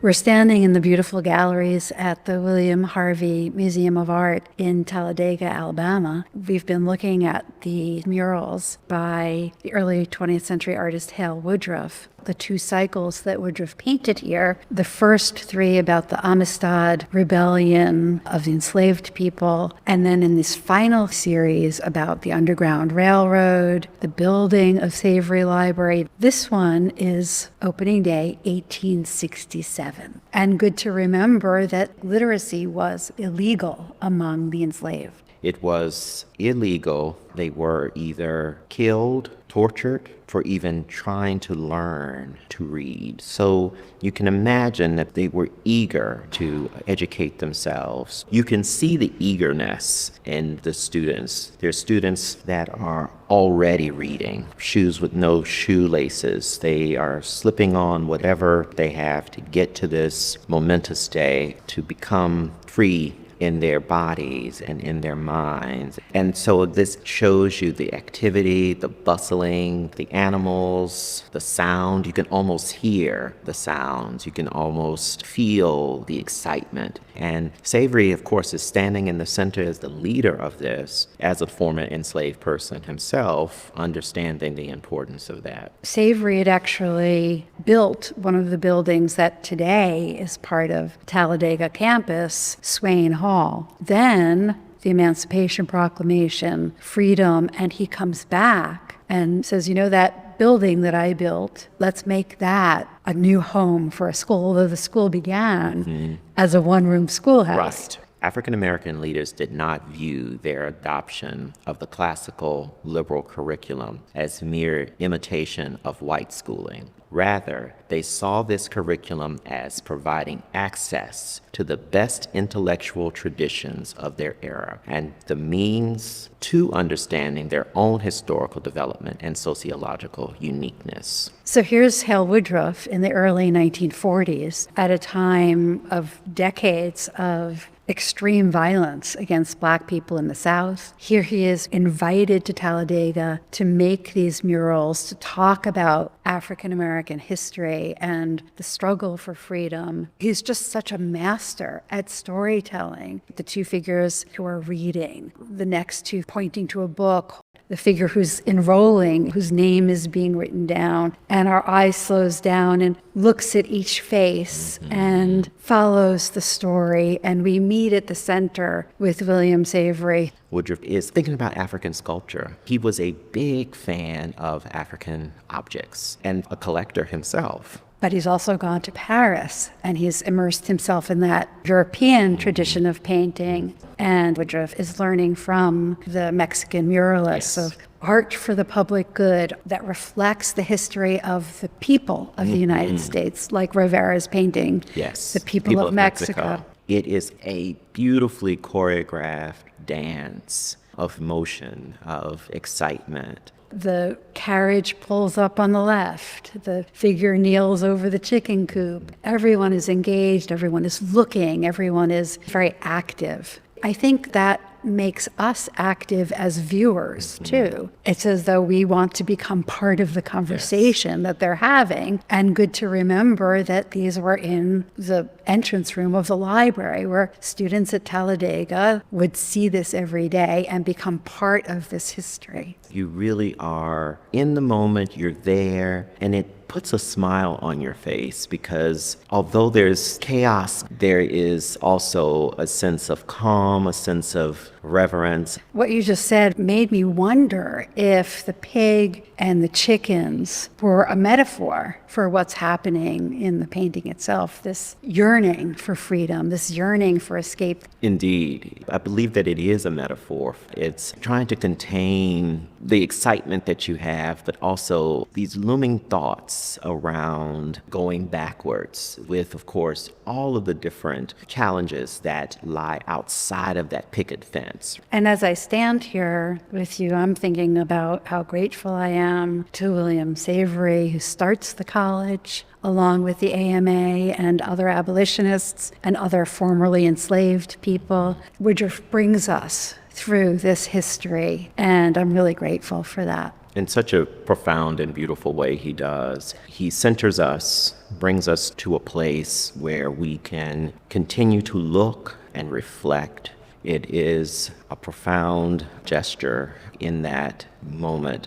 We're standing in the beautiful galleries at the William Harvey Museum of Art in Talladega, Alabama. We've been looking at the murals by the early 20th century artist Hale Woodruff. The 2 cycles that Woodruff painted here, the first 3 about the Amistad Rebellion of the enslaved people, and then in this final series about the Underground Railroad, the building of Savery Library. This one is opening day 1867. And good to remember that literacy was illegal among the enslaved. It was illegal. They were either killed, tortured, for even trying to learn to read. So you can imagine that they were eager to educate themselves. You can see the eagerness in the students. There's students that are already reading, shoes with no shoelaces. They are slipping on whatever they have to get to this momentous day to become free in their bodies and in their minds. And so this shows you the activity, the bustling, the animals, the sound. You can almost hear the sounds. You can almost feel the excitement. And Savery, of course, is standing in the center as the leader of this, as a former enslaved person himself, understanding the importance of that. Savery had actually built one of the buildings that today is part of Talladega campus, Swain Hall. Then the Emancipation Proclamation, freedom, and he comes back and says, you know, that building that I built, let's make that a new home for a school, although the school began as a one-room schoolhouse. Right. African American leaders did not view their adoption of the classical liberal curriculum as mere imitation of white schooling. Rather, they saw this curriculum as providing access to the best intellectual traditions of their era and the means to understanding their own historical development and sociological uniqueness. So here's Hale Woodruff in the early 1940s, at a time of decades of extreme violence against Black people in the South. Here he is invited to Talladega to make these murals, to talk about African American history and the struggle for freedom. He's just such a master at storytelling. The 2 figures who are reading, the next 2 pointing to a book, the figure who's enrolling, whose name is being written down, and our eye slows down and looks at each face and follows the story, and we meet at the center with William Savery. Woodruff is thinking about African sculpture. He was a big fan of African objects and a collector himself. But he's also gone to Paris, and he's immersed himself in that European tradition of painting. And Woodruff is learning from the Mexican muralists of art for the public good that reflects the history of the people of the United States, like Rivera's painting, the people of Mexico. It is a beautifully choreographed dance of motion, of excitement. The carriage pulls up on the left. The figure kneels over the chicken coop. Everyone is engaged. Everyone is looking. Everyone is very active. I think that makes us active as viewers, too. It's as though we want to become part of the conversation that they're having. And good to remember that these were in the entrance room of the library, where students at Talladega would see this every day and become part of this history. You really are in the moment, you're there, and it puts a smile on your face, because although there's chaos, there is also a sense of calm, a sense of reverence. What you just said made me wonder if the pig and the chickens were a metaphor for what's happening in the painting itself, this yearning for freedom, this yearning for escape. Indeed. I believe that it is a metaphor. It's trying to contain the excitement that you have, but also these looming thoughts around going backwards with, of course, all of the different challenges that lie outside of that picket fence. And as I stand here with you, I'm thinking about how grateful I am to William Savery, who starts the college, along with the AMA and other abolitionists and other formerly enslaved people. Woodruff brings us through this history, and I'm really grateful for that. In such a profound and beautiful way, he does. He centers us, brings us to a place where we can continue to look and reflect. It is a profound gesture in that moment.